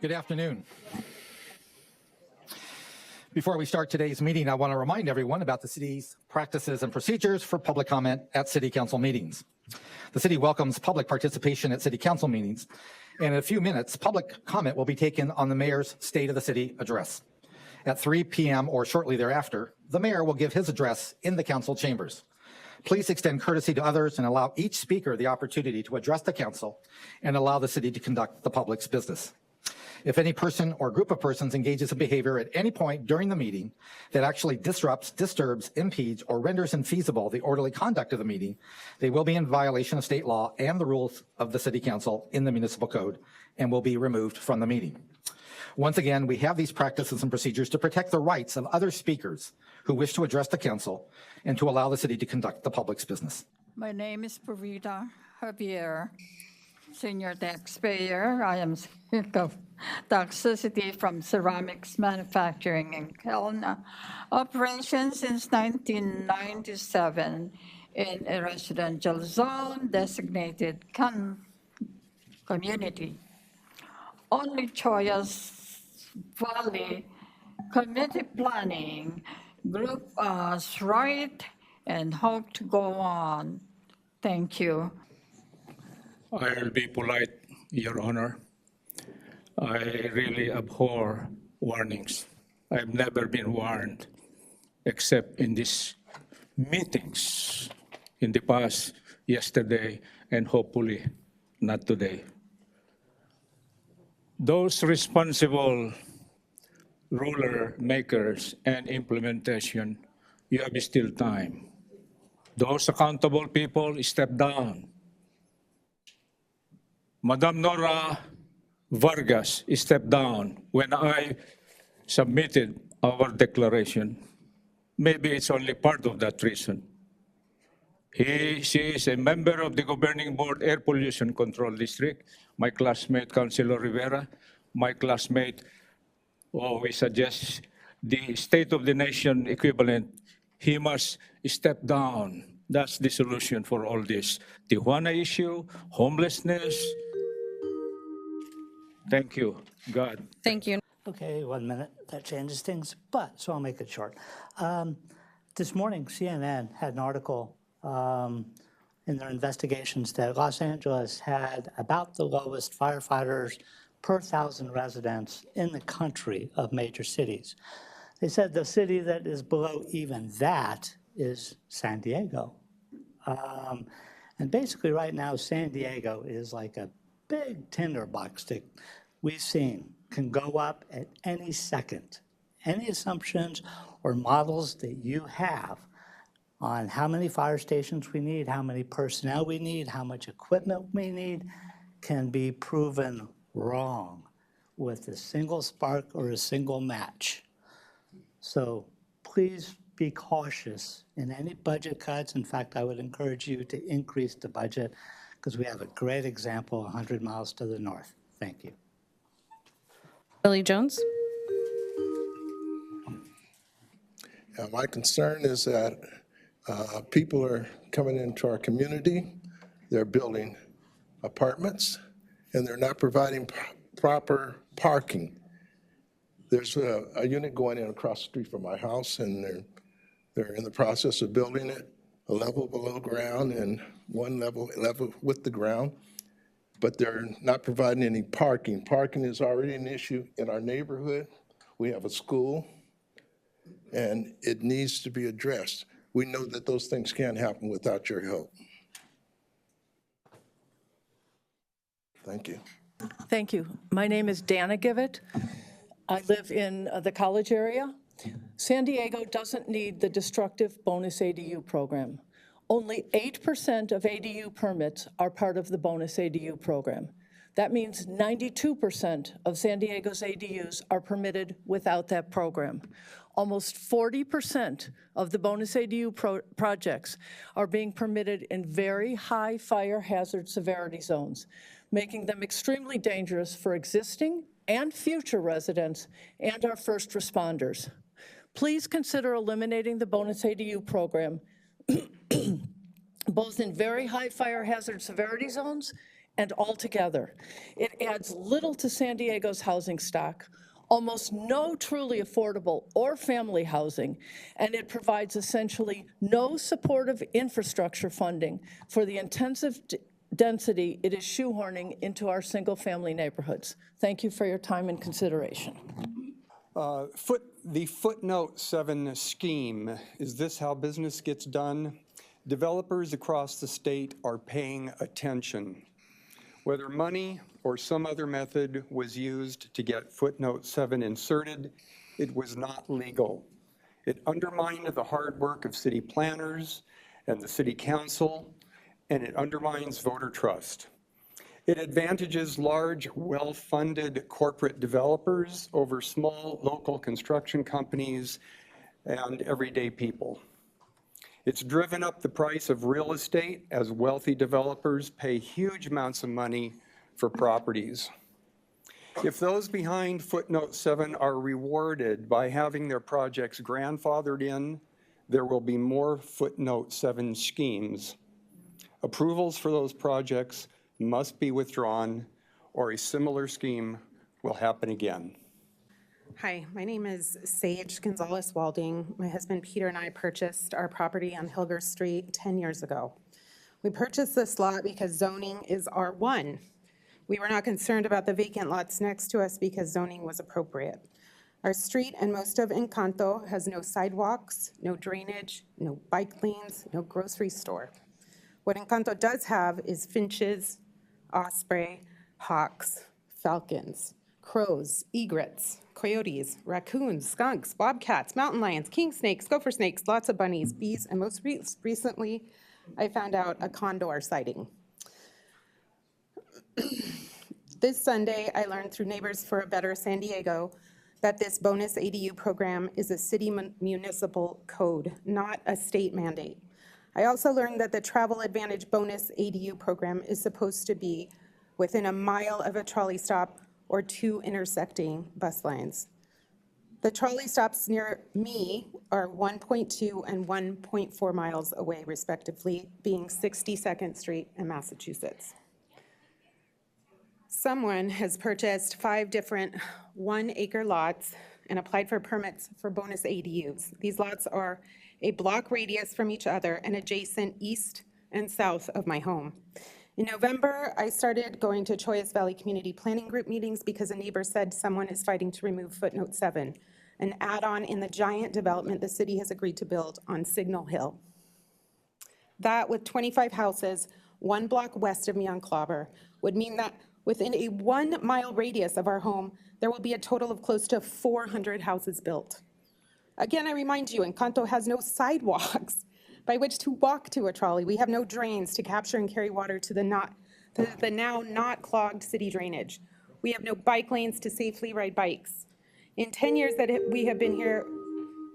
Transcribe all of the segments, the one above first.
Good afternoon. Before we start today's meeting, I want to remind everyone about the city's practices and procedures for public comment at City Council meetings. The city welcomes public participation at City Council meetings, and in a few minutes, public comment will be taken on the mayor's State of the City address. At 3 p.m. or shortly thereafter, the mayor will give his address in the council chambers. Please extend courtesy to others and allow each speaker the opportunity to address the council and allow the city to conduct the public's business. If any person or group of persons engages in behavior at any point during the meeting that actually disrupts, disturbs, impedes, or renders infeasible the orderly conduct of the meeting, they will be in violation of state law and the rules of the City Council in the municipal code and will be removed from the meeting. Once again, we have these practices and procedures to protect the rights of other speakers who wish to address the council and to allow the city to conduct the public's business. My name is Provita Javier, senior taxpayer. I am sick of toxicity from ceramics manufacturing in Kelowna. Operation since 1997 in a residential zone designated community. Only Choya's Valley Community Planning group us right and hope to go on. Thank you. I'll be polite, Your Honor. I really abhor warnings. I've never been warned, except in these meetings in the past, yesterday, and hopefully not today. Those responsible ruler makers and implementation, you have still time. Those accountable people, step down. Madam Nora Vargas stepped down when I submitted our declaration. Maybe it's only part of that reason. She is a member of the Governing Board Air Pollution Control District, my classmate, Councilor Rivera, my classmate, we suggest the State of the Nation equivalent. He must step down. That's the solution for all this. Tijuana issue, homelessness. Thank you, God. Thank you. Okay, 1 minute. That changes things, so I'll make it short. This morning, CNN had an article in their investigations that Los Angeles had about the lowest firefighters per 1,000 residents in the country of major cities. They said the city that is below even that is San Diego. And basically right now, San Diego is like a big tinderbox that we've seen can go up at any second. Any assumptions or models that you have on how many fire stations we need, how many personnel we need, how much equipment we need, can be proven wrong with a single spark or a single match. So please be cautious in any budget cuts. In fact, I would encourage you to increase the budget because we have a great example 100 miles to the north. Thank you. Billy Jones. Yeah, my concern is that people are coming into our community, they're building apartments, and they're not providing proper parking. There's a unit going in across the street from my house, and they're in the process of building it a level below ground and one level with the ground, but they're not providing any parking. Parking is already an issue in our neighborhood. We have a school, and it needs to be addressed. We know that those things can't happen without your help. Thank you. Thank you. My name is Dana Givet. I live in the college area. San Diego doesn't need the destructive bonus ADU program. Only 8% of ADU permits are part of the bonus ADU program. That means 92% of San Diego's ADUs are permitted without that program. Almost 40% of the bonus ADU projects are being permitted in very high fire hazard severity zones, making them extremely dangerous for existing and future residents and our first responders. Please consider eliminating the bonus ADU program both in very high fire hazard severity zones and altogether, it adds little to San Diego's housing stock, almost no truly affordable or family housing, and it provides essentially no supportive infrastructure funding for the intensive density it is shoehorning into our single-family neighborhoods. Thank you for your time and consideration. The footnote 7 scheme, is this how business gets done? Developers across the state are paying attention. Whether money or some other method was used to get footnote 7 inserted, it was not legal. It undermined the hard work of city planners and the city council, and it undermines voter trust. It advantages large, well-funded corporate developers over small local construction companies and everyday people. It's driven up the price of real estate as wealthy developers pay huge amounts of money for properties. If those behind footnote 7 are rewarded by having their projects grandfathered in, there will be more footnote 7 schemes. Approvals for those projects must be withdrawn, or a similar scheme will happen again. Hi, my name is Sage Gonzalez Walding. My husband Peter and I purchased our property on Hilger Street 10 years ago. We purchased this lot because zoning is R1. We were not concerned about the vacant lots next to us because zoning was appropriate. Our street and most of Encanto has no sidewalks, no drainage, no bike lanes, no grocery store. What Encanto does have is finches, osprey, hawks, falcons, crows, egrets, coyotes, raccoons, skunks, bobcats, mountain lions, king snakes, gopher snakes, lots of bunnies, bees, and most recently, I found out a condor sighting. This Sunday, I learned through Neighbors for a Better San Diego that this bonus ADU program is a city municipal code, not a state mandate. I also learned that the Travel Advantage bonus ADU program is supposed to be within a mile of a trolley stop or 2 intersecting bus lines. The trolley stops near me are 1.2 and 1.4 miles away, respectively, being 62nd Street and Massachusetts. Someone has purchased 5 different 1-acre lots and applied for permits for bonus ADUs. These lots are a block radius from each other and adjacent east and south of my home. In November, I started going to Chollas Valley Community Planning Group meetings because a neighbor said someone is fighting to remove footnote 7, an add-on in the giant development the city has agreed to build on Signal Hill. That, with 25 houses, 1 block west of me on Clobber, would mean that within a 1-mile radius of our home, there will be a total of close to 400 houses built. Again, I remind you, Encanto has no sidewalks by which to walk to a trolley. We have no drains to capture and carry water to the now not clogged city drainage. We have no bike lanes to safely ride bikes. In 10 years that we have been here,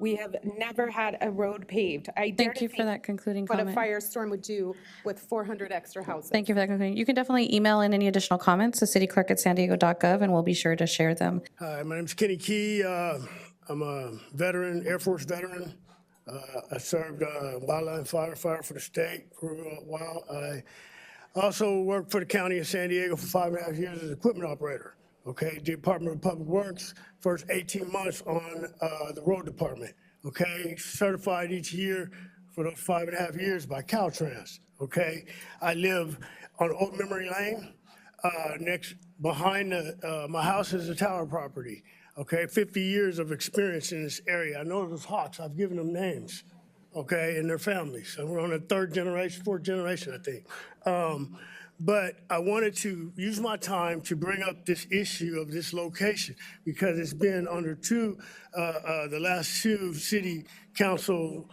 we have never had a road paved. I dare Thank to you for think that concluding what a comment. firestorm would do with 400 extra houses. Thank you for that concluding. You can definitely email in any additional comments to cityclerk@sandiego.gov, and we'll be sure to share them. Hi, my name's Kenny Key. I'm a veteran, Air Force veteran. I served wildland firefighter for the state for a while. I also worked for the county of San Diego for 5.5 years as equipment operator. Okay, Department of Public Works, first 18 months on the road department. Okay, certified each year for those 5.5 years by Caltrans. Okay, I live on Old Memory Lane. Behind my house is a tower property. Okay, 50 years of experience in this area. I know those hawks, I've given them names, okay, and their families. And we're on the 4th generation, I think. But I wanted to use my time to bring up this issue of this location because it's been under the last 2 city council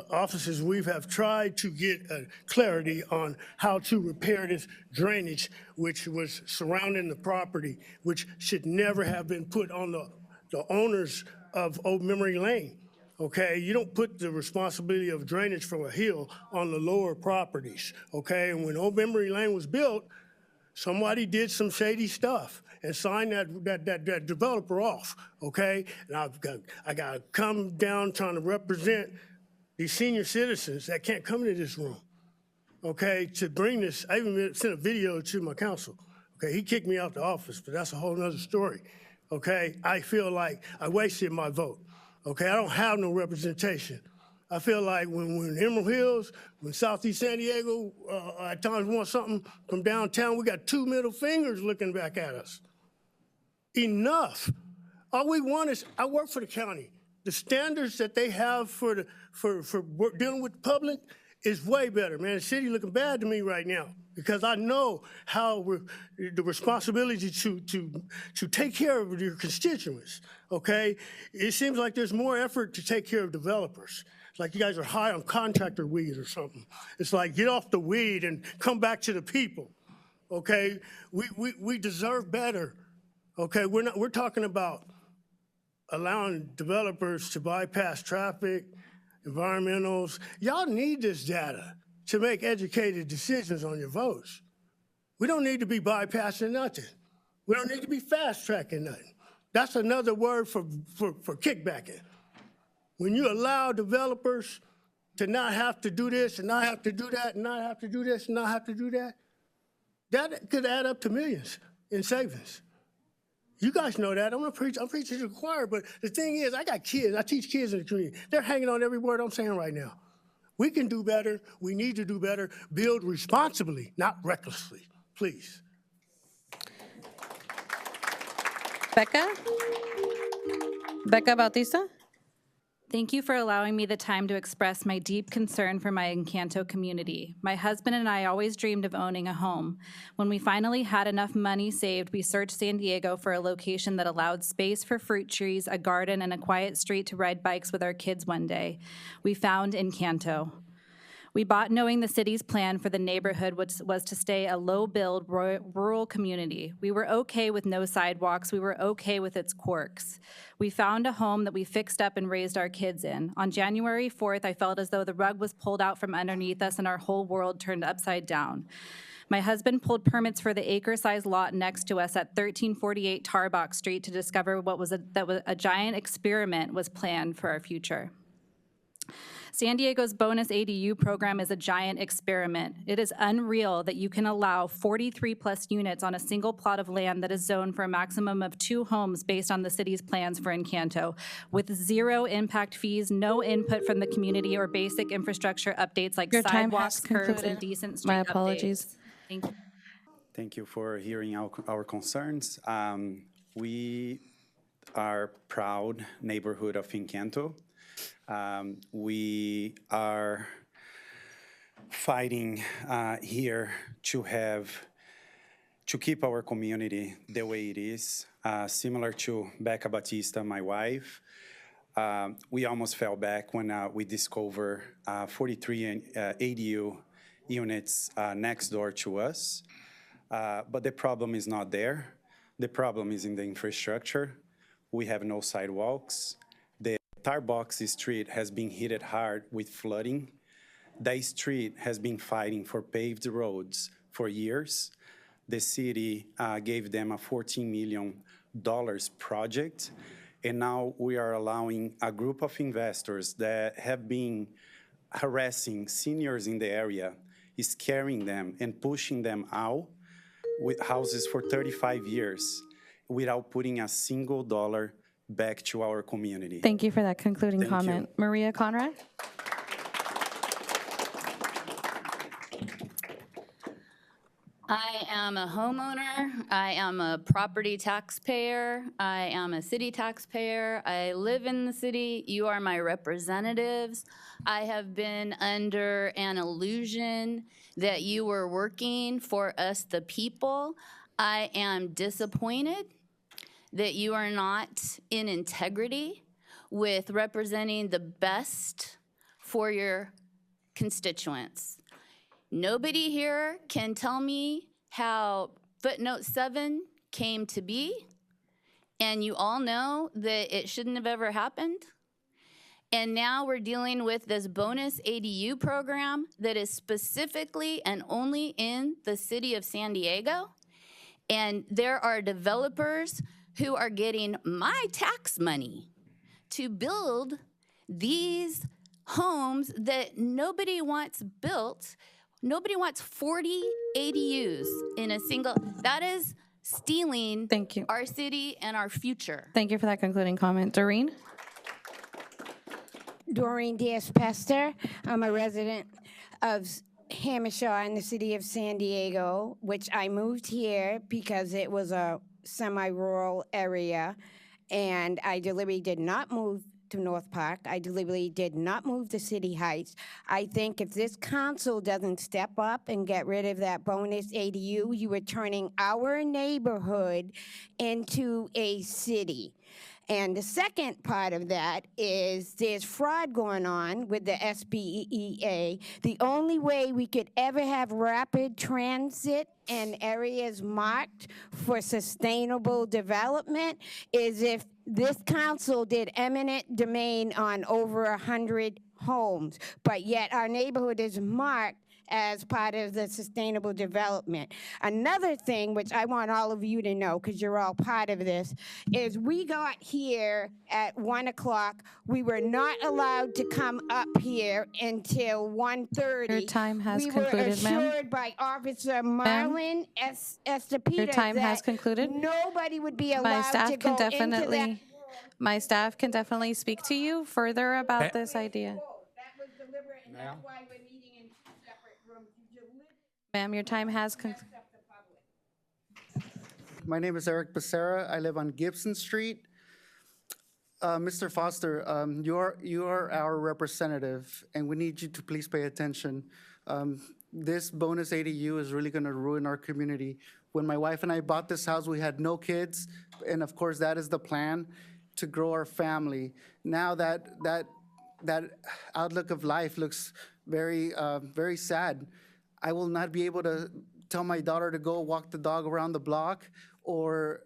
offices, we have tried to get clarity on how to repair this drainage, which was surrounding the property, which should never have been put on the owners of Old Memory Lane. Okay, you don't put the responsibility of drainage from a hill on the lower properties. Okay, and when Old Memory Lane was built, somebody did some shady stuff and signed that developer off. Okay, and I got to come down trying to represent these senior citizens that can't come into this room. okay, to bring this. I even sent a video to my counsel. Okay, he kicked me out the office, but that's a whole nother story. Okay, I feel like I wasted my vote. Okay, I don't have no representation. I feel like when Emerald Hills, when Southeast San Diego at times want something from downtown, we got two middle fingers looking back at us. Enough. All we want is, I work for the county. The standards that they have for dealing with the public is way better, man. The city looking bad to me right now because I know how the responsibility to take care of your constituents, okay? It seems like there's more effort to take care of developers. It's like you guys are high on contractor weed or something. It's like, get off the weed and come back to the people, okay? We deserve better, okay? We're talking about allowing developers to bypass traffic, environmentals. Y'all need this data to make educated decisions on your votes. We don't need to be bypassing nothing. We don't need to be fast-tracking nothing. That's another word for kickbacking. When you allow developers to not have to do this and not have to do that and not have to do this and not have to do that, that could add up to millions in savings. You guys know that. I'm preaching to the choir, but the thing is, I got kids. I teach kids in the community. They're hanging on every word I'm saying right now. We can do better. We need to do better. Build responsibly, not recklessly. Please. Becca Bautista? Thank you for allowing me the time to express my deep concern for my Encanto community. My husband and I always dreamed of owning a home. When we finally had enough money saved, we searched San Diego for a location that allowed space for fruit trees, a garden, and a quiet street to ride bikes with our kids one day. We found Encanto. We bought knowing the city's plan for the neighborhood was to stay a low-build rural community. We were okay with no sidewalks. We were okay with its quirks. We found a home that we fixed up and raised our kids in. On January 4th, I felt as though the rug was pulled out from underneath us and our whole world turned upside down. My husband pulled permits for the acre-sized lot next to us at 1348 Tarbox Street to discover that a giant experiment was planned for our future. San Diego's bonus ADU program is a giant experiment. It is unreal that you can allow 43+ units on a single plot of land that is zoned for a maximum of 2 homes based on the city's plans for Encanto, with 0 impact fees, no input from the community, or basic infrastructure updates like Your time sidewalks, has curbs, concluded. and decent street My apologies. updates. Thank you. Thank you for hearing our concerns. We are proud neighborhood of Encanto. We are fighting here to keep our community the way it is. Similar to Becca Bautista, my wife, we almost fell back when we discovered 43 ADU units next door to us. But the problem is not there. The problem is in the infrastructure. We have no sidewalks. Tarbox Street has been hit hard with flooding. That street has been fighting for paved roads for years. The city gave them a $14 million project, and now we are allowing a group of investors that have been harassing seniors in the area, scaring them and pushing them out with houses for 35 years without putting a single dollar back to our community. Thank you for that concluding Thank comment. you. Maria Conrad? I am a homeowner. I am a property taxpayer. I am a city taxpayer. I live in the city. You are my representatives. I have been under an illusion that you were working for us, the people. I am disappointed that you are not in integrity with representing the best for your constituents. Nobody here can tell me how footnote 7 came to be, and you all know that it shouldn't have ever happened. And now we're dealing with this bonus ADU program that is specifically and only in the city of San Diego. And there are developers who are getting my tax money to build these homes that nobody wants built. Nobody wants 40 ADUs in a single, that is stealing Thank you. our city and our future. Thank you for that concluding comment. Doreen? Doreen Diaz-Pester. I'm a resident of Hamishaw in the city of San Diego, which I moved here because it was a semi-rural area, and I deliberately did not move to North Park. I deliberately did not move to City Heights. I think if this council doesn't step up and get rid of that bonus ADU, you are turning our neighborhood into a city. And the second part of that is there's fraud going on with the SBEA. The only way we could ever have rapid transit in areas marked for sustainable development is if this council did eminent domain on over 100 homes, but yet our neighborhood is marked as part of the sustainable development. Another thing, which I want all of you to know, because you're all part of this, is we got here at 1 o'clock. We were not allowed to come up here until 1:30. Your time has we concluded, ma'am. We were assured by Officer Marlon Estepita Your time has concluded. nobody would be allowed My staff to can go into definitely, that. my staff can definitely speak to you further about this idea. That was deliberate, and that's why we're meeting in two separate rooms. You deliberately Ma'am, your time has concluded. messed up the public. My name is Eric Becerra. I live on Gibson Street. Mr. Foster, you are our representative, and we need you to please pay attention. This bonus ADU is really going to ruin our community. When my wife and I bought this house, we had no kids, and of course, that is the plan, to grow our family. Now that outlook of life looks very, very sad. I will not be able to tell my daughter to go walk the dog around the block or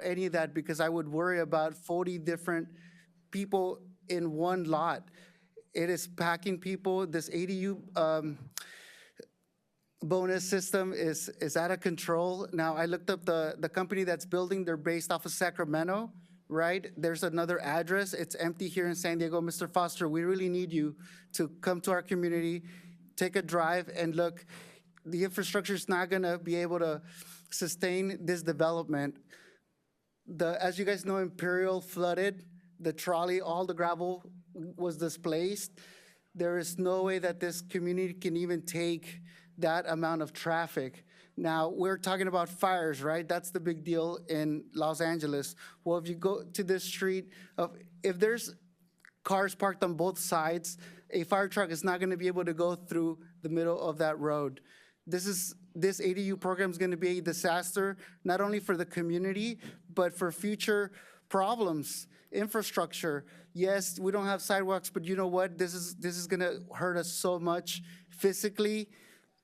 any of that, because I would worry about 40 different people in one lot. It is packing people. This ADU bonus system is out of control. Now, I looked up the company that's building. They're based off of Sacramento, right? There's another address. It's empty here in San Diego. Mr. Foster, we really need you to come to our community, take a drive, and look. The infrastructure is not going to be able to sustain this development. As you guys know, Imperial flooded. The trolley, all the gravel was displaced. There is no way that this community can even take that amount of traffic. Now, we're talking about fires, right? That's the big deal in Los Angeles. Well, if you go to this street, if there's cars parked on both sides, a fire truck is not going to be able to go through the middle of that road. This ADU program is going to be a disaster, not only for the community, but for future problems, infrastructure. Yes, we don't have sidewalks, but you know what? This is going to hurt us so much physically.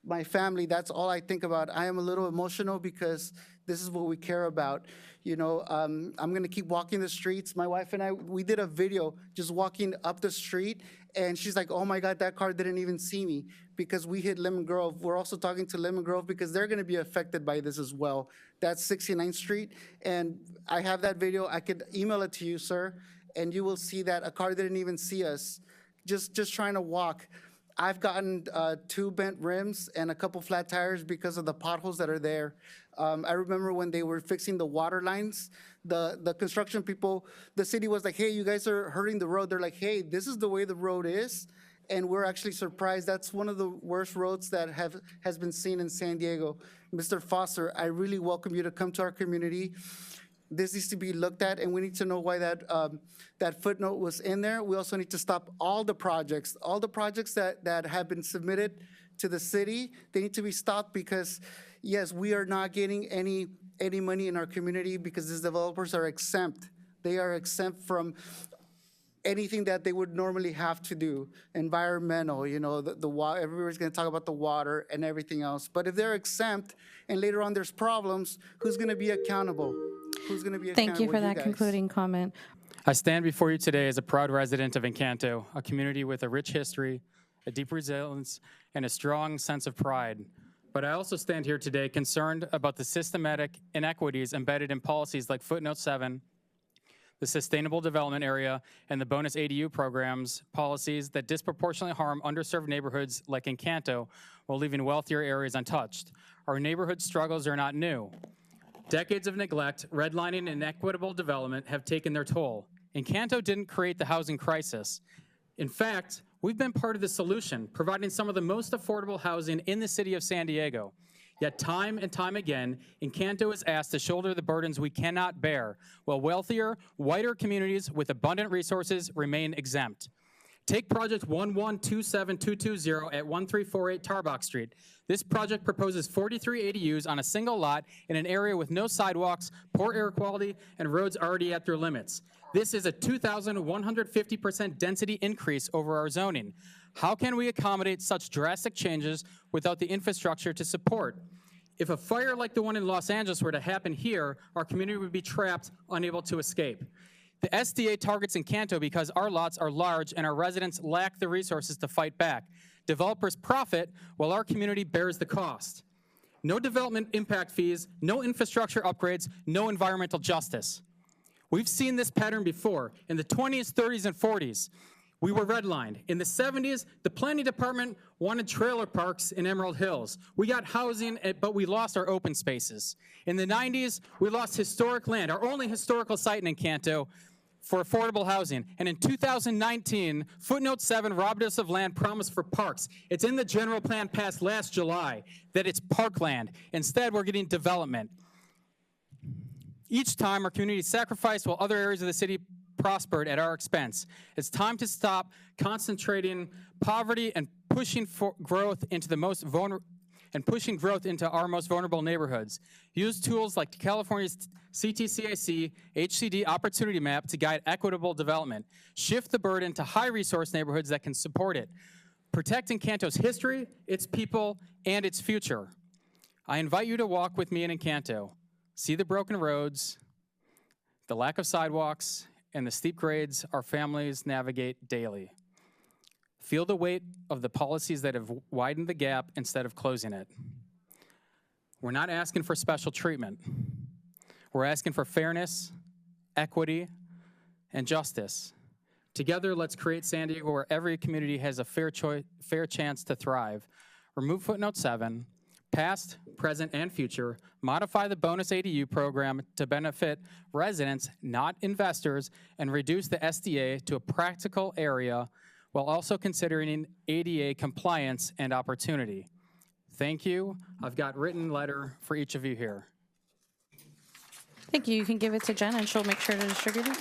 My family, that's all I think about. I am a little emotional because this is what we care about. You know, I'm going to keep walking the streets. My wife and I, we did a video just walking up the street, and she's like, oh my God, that car didn't even see me, because we hit Lemon Grove. We're also talking to Lemon Grove because they're going to be affected by this as well. That's 69th Street, and I have that video. I could email it to you, sir, and you will see that a car didn't even see us, just trying to walk. I've gotten 2 bent rims and a couple flat tires because of the potholes that are there. I remember when they were fixing the water lines, the construction people, the city was like, hey, you guys are hurting the road. They're like, hey, this is the way the road is. And we're actually surprised. That's one of the worst roads that has been seen in San Diego. Mr. Foster, I really welcome you to come to our community. This needs to be looked at, and we need to know why that footnote was in there. We also need to stop all the projects that have been submitted to the city. They need to be stopped because, yes, we are not getting any money in our community because these developers are exempt. They are exempt from anything that they would normally have to do. Environmental, you know, the water, everybody's gonna talk about the water and everything else. But if they're exempt and later on there's problems, who's gonna be accountable? Who's gonna be accountable? Thank you for that guys. concluding comment. I stand before you today as a proud resident of Encanto, a community with a rich history, a deep resilience, and a strong sense of pride. But I also stand here today concerned about the systematic inequities embedded in policies like footnote 7 the Sustainable Development Area, and the bonus ADU programs policies that disproportionately harm underserved neighborhoods like Encanto while leaving wealthier areas untouched. Our neighborhood struggles are not new. Decades of neglect, redlining, and inequitable development have taken their toll. Encanto didn't create the housing crisis. In fact, we've been part of the solution, providing some of the most affordable housing in the city of San Diego. Yet time and time again, Encanto is asked to shoulder the burdens we cannot bear, while wealthier, whiter communities with abundant resources remain exempt. Take Project 1127220 at 1348 Tarbox Street. This project proposes 43 ADUs on a single lot in an area with no sidewalks, poor air quality, and roads already at their limits. This is a 2,150% density increase over our zoning. How can we accommodate such drastic changes without the infrastructure to support? If a fire like the one in Los Angeles were to happen here, our community would be trapped, unable to escape. The SDA targets Encanto because our lots are large and our residents lack the resources to fight back. Developers profit while our community bears the cost. No development impact fees, no infrastructure upgrades, no environmental justice. We've seen this pattern before. In the 20s, 30s, and 40s, we were redlined. In the 70s, the planning department wanted trailer parks in Emerald Hills. We got housing, but we lost our open spaces. In the 90s, we lost historic land, our only historical site in Encanto, for affordable housing. And in 2019, footnote 7 robbed us of land promised for parks. It's in the general plan passed last July that it's parkland. Instead, we're getting development. Each time, our community sacrificed while other areas of the city prospered at our expense. It's time to stop concentrating poverty and pushing for growth into our most vulnerable neighborhoods. Use tools like California's CTCIC HCD Opportunity Map to guide equitable development. Shift the burden to high-resource neighborhoods that can support it. Protect Encanto's history, its people, and its future. I invite you to walk with me in Encanto. See the broken roads, the lack of sidewalks, and the steep grades our families navigate daily. Feel the weight of the policies that have widened the gap instead of closing it. We're not asking for special treatment. We're asking for fairness, equity, and justice. Together, let's create San Diego where every community has a fair chance to thrive. Remove footnote 7, past, present, and future. Modify the bonus ADU program to benefit residents, not investors, and reduce the SDA to a practical area while also considering ADA compliance and opportunity. Thank you. I've got a written letter for each of you here. Thank you. You can give it to Jen, and she'll make sure to distribute it.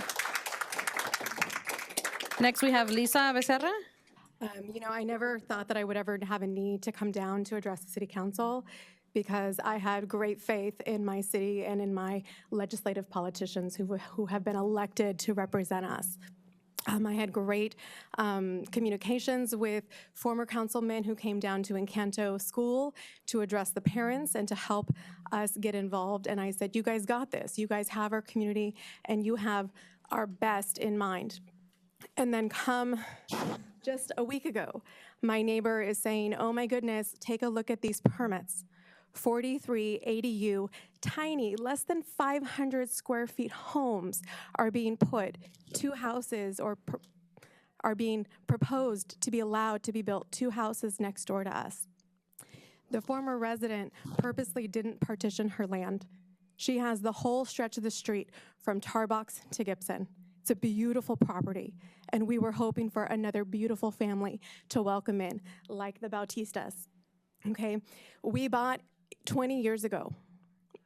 Next, we have Lisa Becerra. You know, I never thought that I would ever have a need to come down to address the city council because I had great faith in my city and in my legislative politicians who have been elected to represent us. I had great communications with former councilmen who came down to Encanto School to address the parents and to help us get involved. And I said, you guys got this. You guys have our community and you have our best in mind. And then come just a week ago, my neighbor is saying, oh my goodness, take a look at these permits. 43 ADU, tiny, less than 500 square feet homes are being put, 2 houses are being proposed to be allowed to be built, 2 houses next door to us. The former resident purposely didn't partition her land. She has the whole stretch of the street from Tarbox to Gibson. It's a beautiful property, and we were hoping for another beautiful family to welcome in, like the Bautistas, okay? We bought 20 years ago,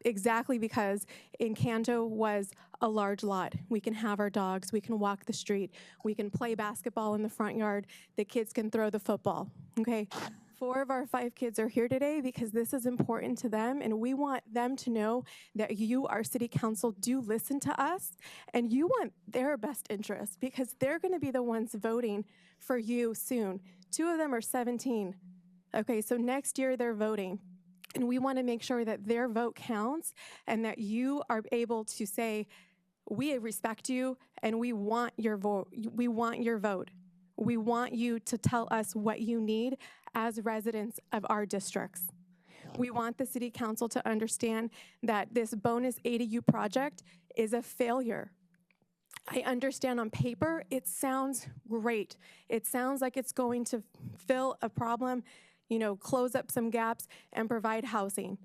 exactly because Encanto was a large lot. We can have our dogs, we can walk the street, we can play basketball in the front yard, the kids can throw the football, okay? 4 of our 5 kids are here today because this is important to them, and we want them to know that you, our city council, do listen to us, and you want their best interest because they're gonna be the ones voting for you soon. 2 of them are 17. Okay, so next year they're voting. And we want to make sure that their vote counts and that you are able to say, we respect you and we want your vote. We want your vote. We want you to tell us what you need as residents of our districts. We want the city council to understand that this bonus ADU project is a failure. I understand on paper, it sounds great. It sounds like it's going to fill a problem, close up some gaps and provide housing.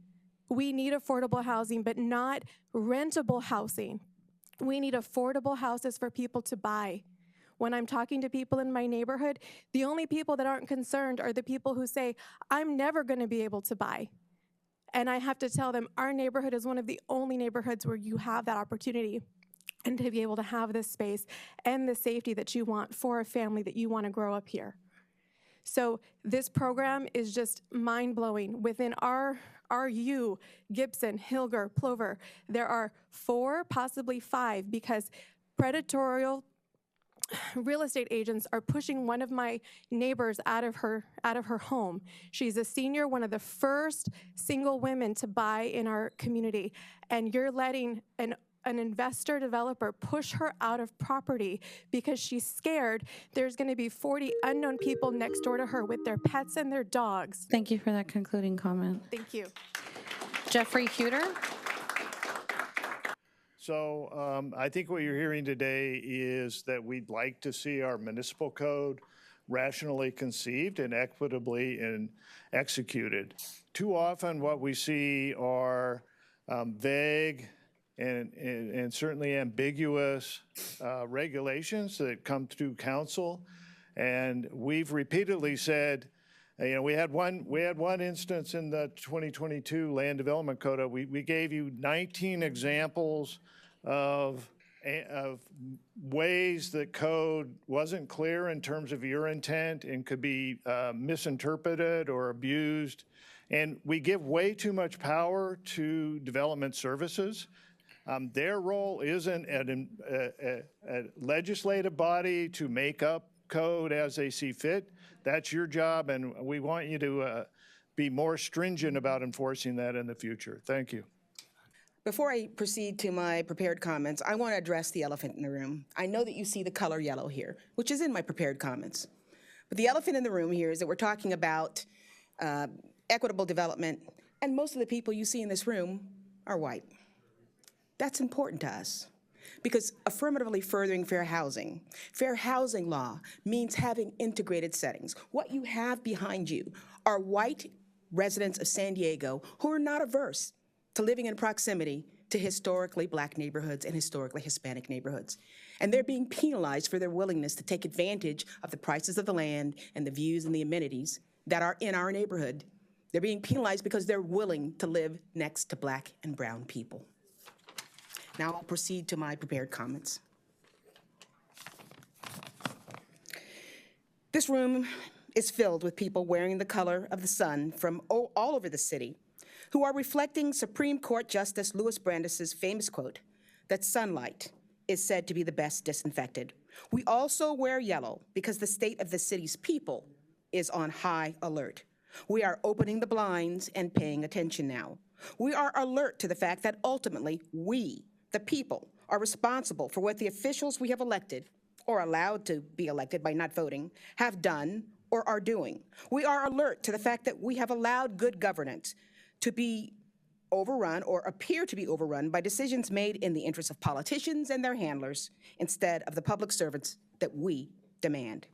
We need affordable housing, but not rentable housing. We need affordable houses for people to buy. When I'm talking to people in my neighborhood, the only people that aren't concerned are the people who say, I'm never going to be able to buy. And I have to tell them, our neighborhood is one of the only neighborhoods where you have that opportunity and to be able to have this space and the safety that you want for a family that you want to grow up here. So this program is just mind-blowing. Within our U, Gibson, Hilger, Plover, there are 4, possibly 5, because predatory real estate agents are pushing one of my neighbors out of her home. She's a senior, one of the first single women to buy in our community, and you're letting an investor developer push her out of property because she's scared there's going to be 40 unknown people next door to her with their pets and their dogs. Thank you for that concluding comment. Thank you. Jeffrey Huter. So I think what you're hearing today is that we'd like to see our municipal code rationally conceived and equitably executed. Too often what we see are vague and certainly ambiguous regulations that come through council. And we've repeatedly said, we had one instance in the 2022 Land Development Code. We gave you 19 examples of ways that code wasn't clear in terms of your intent and could be misinterpreted or abused. And we give way too much power to development services. Their role isn't a legislative body to make up code as they see fit. That's your job, and we want you to be more stringent about enforcing that in the future. Thank you. Before I proceed to my prepared comments, I want to address the elephant in the room. I know that you see the color yellow here, which is in my prepared comments. But the elephant in the room here is that we're talking about equitable development, and most of the people you see in this room are white. That's important to us because affirmatively furthering fair housing law means having integrated settings. What you have behind you are white residents of San Diego who are not averse to living in proximity to historically Black neighborhoods and historically Hispanic neighborhoods. And they're being penalized for their willingness to take advantage of the prices of the land and the views and the amenities that are in our neighborhood. They're being penalized because they're willing to live next to Black and brown people. Now I'll proceed to my prepared comments. This room is filled with people wearing the color of the sun from all over the city who are reflecting Supreme Court Justice Louis Brandeis's famous quote that sunlight is said to be the best disinfectant. We also wear yellow because the state of the city's people is on high alert. We are opening the blinds and paying attention now. We are alert to the fact that ultimately we, the people, are responsible for what the officials we have elected or allowed to be elected by not voting have done or are doing. We are alert to the fact that we have allowed good governance to be overrun or appear to be overrun by decisions made in the interest of politicians and their handlers instead of the public servants that we demand.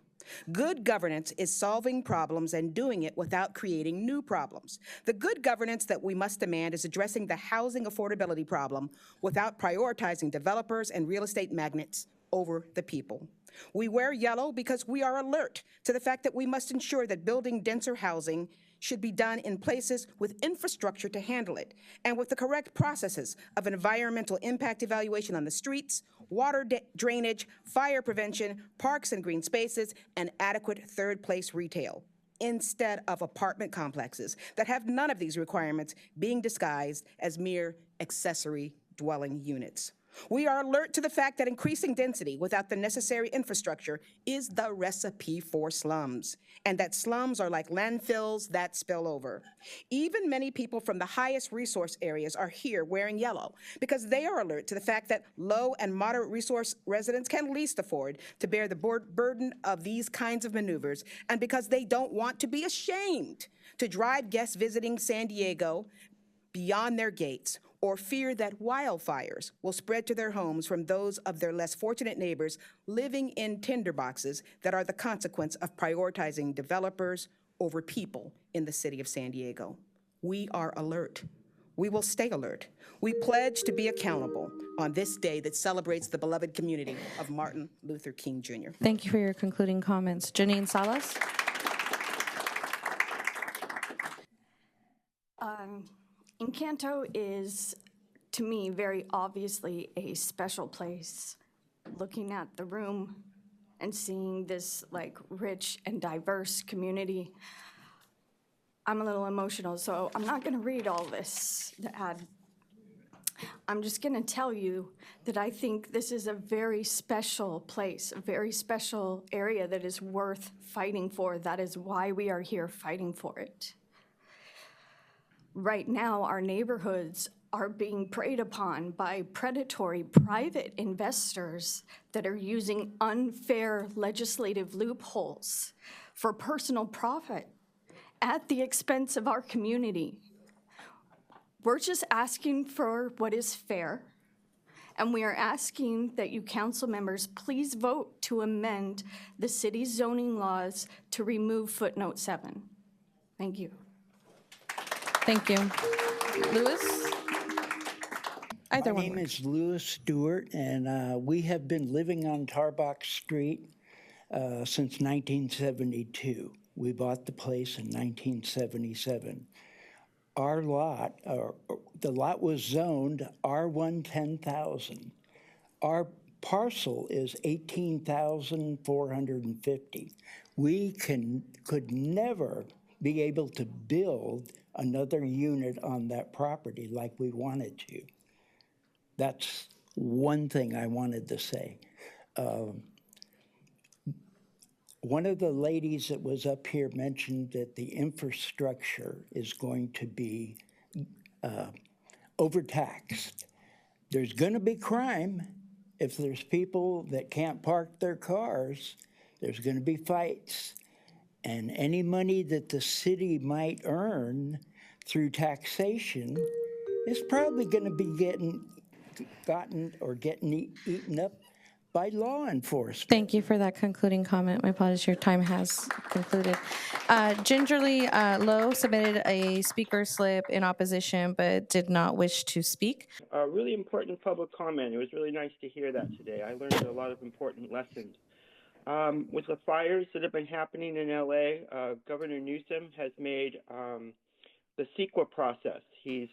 Good governance is solving problems and doing it without creating new problems. The good governance that we must demand is addressing the housing affordability problem without prioritizing developers and real estate magnates over the people. We wear yellow because we are alert to the fact that we must ensure that building denser housing should be done in places with infrastructure to handle it and with the correct processes of environmental impact evaluation on the streets, water drainage, fire prevention, parks and green spaces, and adequate third-place retail, instead of apartment complexes that have none of these requirements being disguised as mere accessory dwelling units. We are alert to the fact that increasing density without the necessary infrastructure is the recipe for slums, and that slums are like landfills that spill over. Even many people from the highest resource areas are here wearing yellow because they are alert to the fact that low and moderate resource residents can least afford to bear the burden of these kinds of maneuvers, and because they don't want to be ashamed to drive guests visiting San Diego beyond their gates, or fear that wildfires will spread to their homes from those of their less fortunate neighbors living in tinderboxes that are the consequence of prioritizing developers over people in the city of San Diego. We are alert. We will stay alert. We pledge to be accountable on this day that celebrates the beloved community of Martin Luther King Jr. Thank you for your concluding comments. Janine Salas? Encanto is, to me, very obviously a special place. Looking at the room and seeing this like rich and diverse community, I'm a little emotional, so I'm not going to read all this, the ad. I'm just going to tell you that I think this is a very special place, a very special area that is worth fighting for. That is why we are here fighting for it. Right now, our neighborhoods are being preyed upon by predatory private investors that are using unfair legislative loopholes for personal profit at the expense of our community. We're just asking for what is fair, and we are asking that you council members please vote to amend the city's zoning laws to remove footnote 7. Thank you. Thank you. Louis? My name is Louis Stewart, and we have been living on Tarbox Street since 1972. We bought the place in 1977. Our lot, the lot was zoned R1 10,000. Our parcel is 18,450. We could never be able to build another unit on that property like we wanted to. That's one thing I wanted to say. One of the ladies that was up here mentioned that the infrastructure is going to be overtaxed. There's going to be crime. If there's people that can't park their cars, there's going to be fights. And any money that the city might earn through taxation is probably going to be getting eaten up by law enforcement. Thank you for that concluding comment. My apologies, your time has concluded. Gingerly Lowe submitted a speaker slip in opposition, but did not wish to speak. A really important public comment. It was really nice to hear that today. I learned a lot of important lessons. With the fires that have been happening in LA, Governor Newsom has made the CEQA process. He's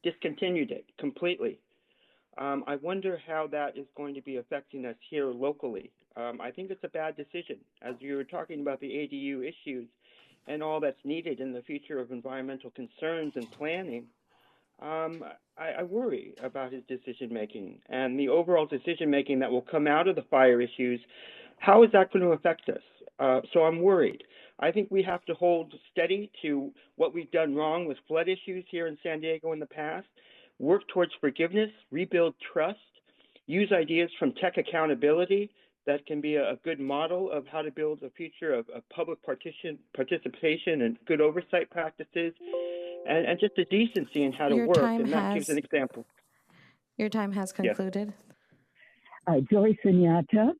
discontinued it completely. I wonder how that is going to be affecting us here locally. I think it's a bad decision. As you were talking about the ADU issues and all that's needed in the future of environmental concerns and planning, I worry about his decision-making and the overall decision-making that will come out of the fire issues. How is that going to affect us? So I'm worried. I think we have to hold steady to what we've done wrong with flood issues here in San Diego in the past, work towards forgiveness, rebuild trust, use ideas from tech accountability that can be a good model of how to build a future of public participation and good oversight practices, and just a decency in how to work, and that gives an example. Your time has concluded. Joyce Inyata.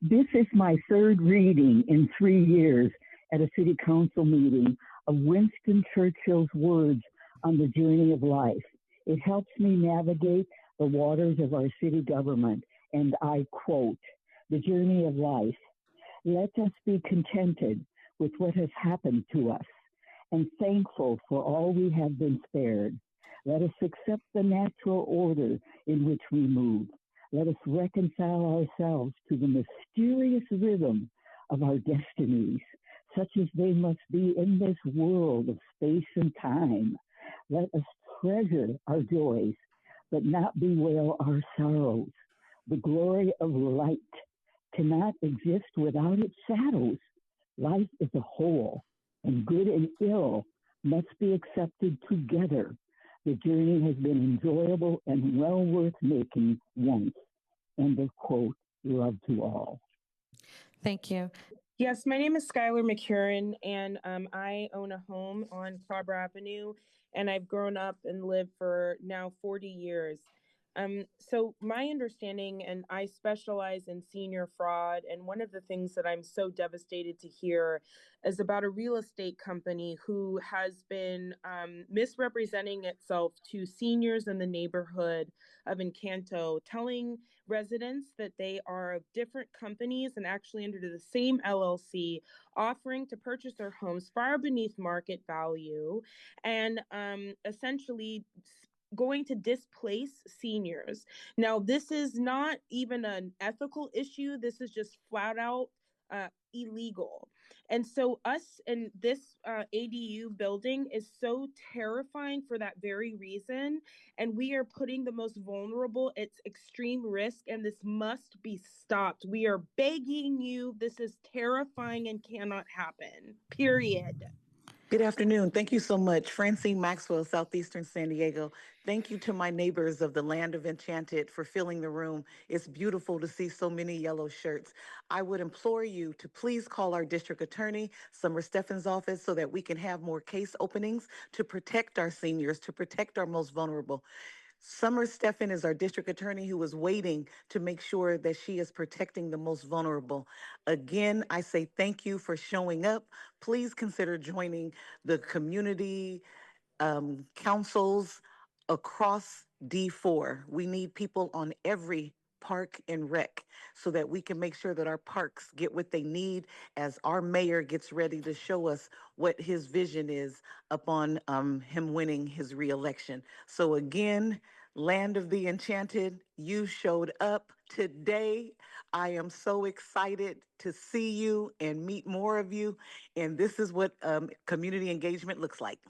This is my third reading in 3 years at a city council meeting of Winston Churchill's words on the journey of life. It helps me navigate the waters of our city government, and I quote, "The journey of life. Let us be contented with what has happened to us and thankful for all we have been spared. Let us accept the natural order in which we move. Let us reconcile ourselves to the mysterious rhythm of our destinies, such as they must be in this world of space and time. Let us treasure our joys, but not bewail our sorrows. The glory of light cannot exist without its shadows. Life is a whole, and good and ill must be accepted together. The journey has been enjoyable and well worth making once." End of quote. Love to all. Thank you. Yes, my name is Skylar McCurran, and I own a home on Carver Avenue and I've grown up and lived for now 40 years. So my understanding, and I specialize in senior fraud, and one of the things that I'm so devastated to hear is about a real estate company who has been misrepresenting itself to seniors in the neighborhood of Encanto, telling residents that they are of different companies and actually under the same LLC, offering to purchase their homes far beneath market value, and essentially going to displace seniors. Now, this is not even an ethical issue. This is just flat out illegal. And so us in this ADU building is so terrifying for that very reason. And we are putting the most vulnerable at extreme risk, and this must be stopped. We are begging you. This is terrifying and cannot happen, period. Good afternoon. Thank you so much. Francine Maxwell, Southeastern San Diego. Thank you to my neighbors of the Land of Enchanted for filling the room. It's beautiful to see so many yellow shirts. I would implore you to please call our district attorney, Summer Steffen's office, so that we can have more case openings to protect our seniors, to protect our most vulnerable. Summer Steffen is our district attorney who is waiting to make sure that she is protecting the most vulnerable. Again, I say thank you for showing up. Please consider joining the community councils across D4. We need people on every park and rec so that we can make sure that our parks get what they need as our mayor gets ready to show us what his vision is upon him winning his reelection. So again, Land of the Enchanted, you showed up today. I am so excited to see you and meet more of you. And this is what community engagement looks like.